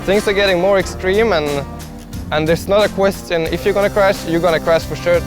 things are getting more extreme, and there's not a question, if you're gonna crash, you're gonna crash for sure.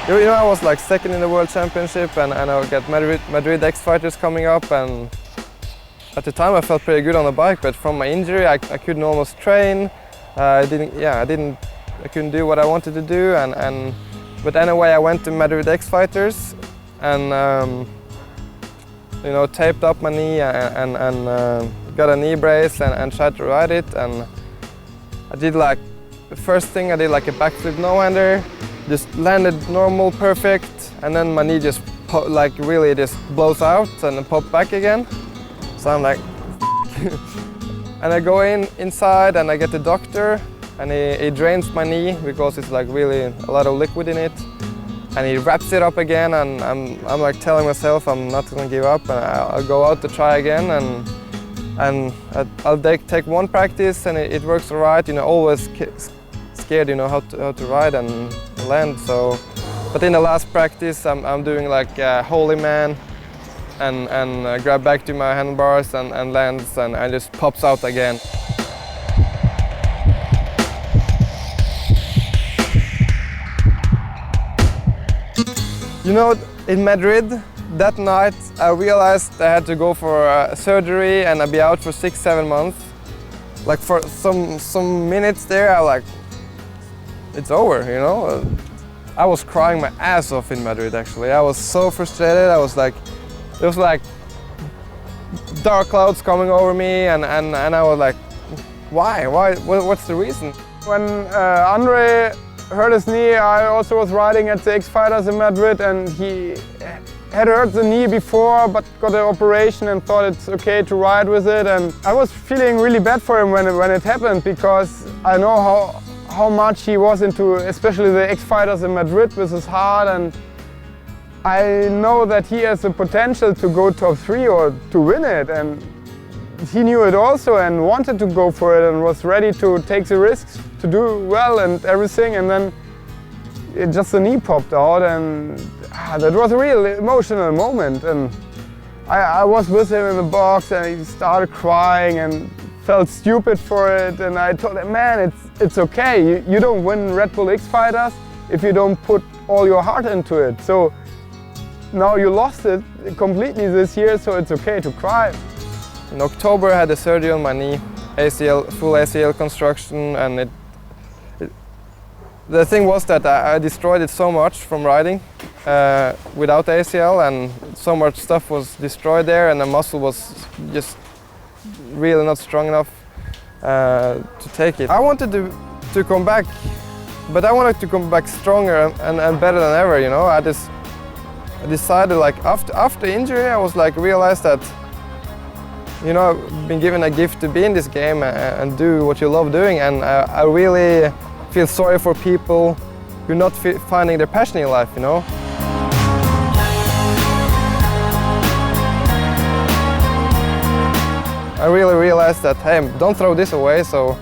You know, I was like second in the World Championship, and I got Madrid X Fighters coming up, and at the time I felt pretty good on the bike, but from my injury I couldn't almost train. I couldn't do what I wanted to do, but anyway I went to Madrid X Fighters and you know, taped up my knee and got a knee brace and tried to ride it, and I did like, the first thing I did like a backflip no-hander. Just landed normal, perfect, and then my knee just really just blows out and then popped back again. So I'm like, and I go inside and I get the doctor, and he drains my knee because it's like really a lot of liquid in it, and he wraps it up again, and I'm like telling myself I'm not gonna give up, and I'll go out to try again, and I'll take one practice and it works all right. You know, always scared, you know, how to ride and land. So, but in the last practice, I'm doing like a holy man, and grab back to my handlebars and lands and just pops out again. You know, in Madrid that night, I realized I had to go for surgery and I'd be out for 6-7 months. Like for some minutes there, I like, it's over, you know. I was crying my ass off in Madrid, actually. I was so frustrated. I was like, it was like dark clouds coming over me, and I was like, why? What's the reason? When Andre hurt his knee, I also was riding at the X Fighters in Madrid, and he had hurt the knee before but got an operation and thought it's okay to ride with it. And I was feeling really bad for him when it happened, because I know how much he was into, especially the X Fighters in Madrid with his heart, and I know that he has the potential to go top 3 or to win it, and he knew it also and wanted to go for it and was ready to take the risks to do well and everything, and then the knee popped out, and that was a real emotional moment. And I was with him in the box and he started crying and felt stupid for it, and I told him, man, it's okay. You don't win Red Bull X Fighters if you don't put all your heart into it. So now you lost it completely this year, so it's okay to cry. In October I had a surgery on my knee, full ACL construction, and the thing was that I destroyed it so much from riding without ACL, and so much stuff was destroyed there, and the muscle was just really not strong enough to take it. I wanted to come back, but I wanted to come back stronger and better than ever, you know. I decided, like, after injury, I was like, realized that, you know, I've been given a gift to be in this game and do what you love doing, and I really feel sorry for people who are not finding their passion in life, you know. I really realized that, hey, don't throw this away, so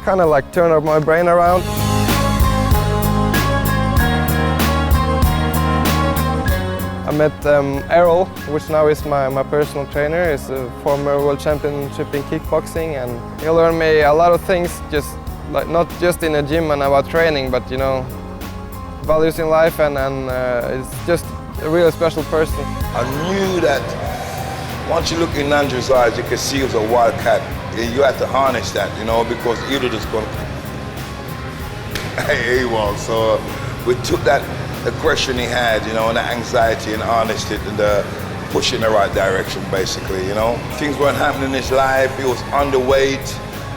kind of like turn my brain around. I met Errol, which now is my personal trainer. He's a former world championship in kickboxing, and he learned me a lot of things, just like not just in the gym and about training, but you know, values in life, and it's just a really special person. I knew that once you look in Andrew's eyes, you could see he was a wildcat. You had to harness that, you know, because he would have just gone, hey, well. So we took that aggression he had, you know, and that anxiety, and harnessed it and pushed it in the right direction, basically, you know. Things weren't happening in his life. He was underweight.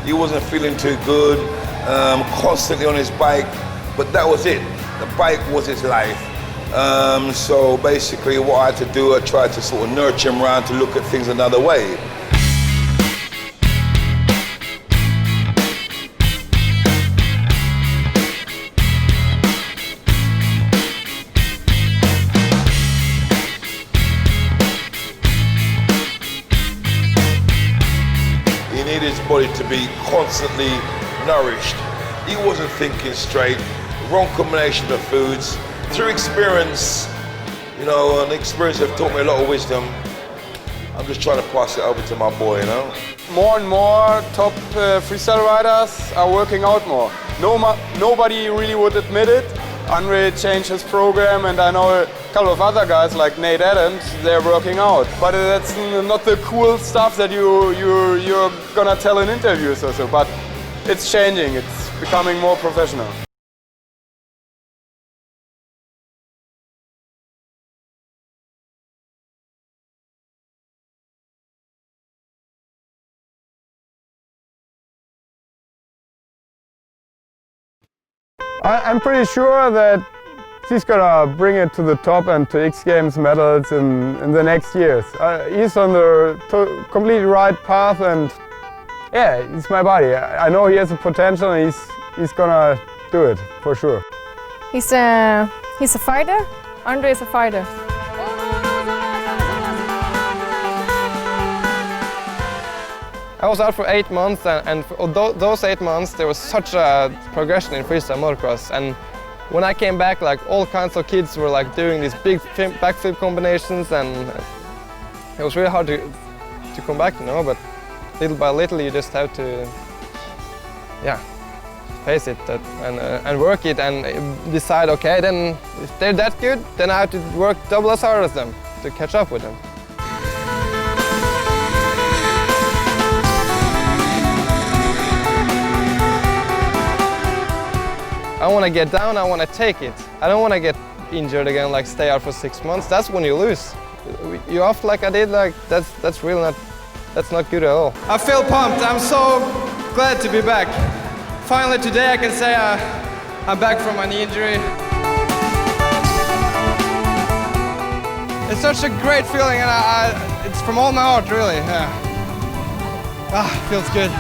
He wasn't feeling too good, constantly on his bike, but that was it. The bike was his life. So basically what I had to do, I tried to sort of nurture him around to look at things another way. He needed his body to be constantly nourished. He wasn't thinking straight, wrong combination of foods. Through experience, you know, and experience have taught me a lot of wisdom. I'm just trying to pass it over to my boy, you know. More and more top freestyle riders are working out more. Nobody really would admit it. Andre changed his program, and I know a couple of other guys like Nate Adams, they're working out. But that's not the cool stuff that you're gonna tell in interviews or so. But it's changing, it's becoming more professional. I'm pretty sure that he's gonna bring it to the top and to X Games medals in the next years. He's on the completely right path, and yeah, he's my buddy. I know he has a potential, and he's gonna do it for sure. He's a fighter. Andre is a fighter. I was out for 8 months, and for those 8 months there was such a progression in freestyle motocross. And when I came back, like all kinds of kids were like doing these big backflip combinations, and it was really hard to come back, you know. But little by little, you just have to, yeah, face it and work it and decide. Okay, then if they're that good, then I have to work double as hard as them to catch up with them. I want to get down, I want to take it. I don't want to get injured again, like stay out for 6 months. That's when you lose. You off like I did, like that's really not, that's not good at all. I feel pumped. I'm so glad to be back. Finally today I can say I'm back from my knee injury. It's such a great feeling, and it's from all my heart, really. Yeah. Feels good.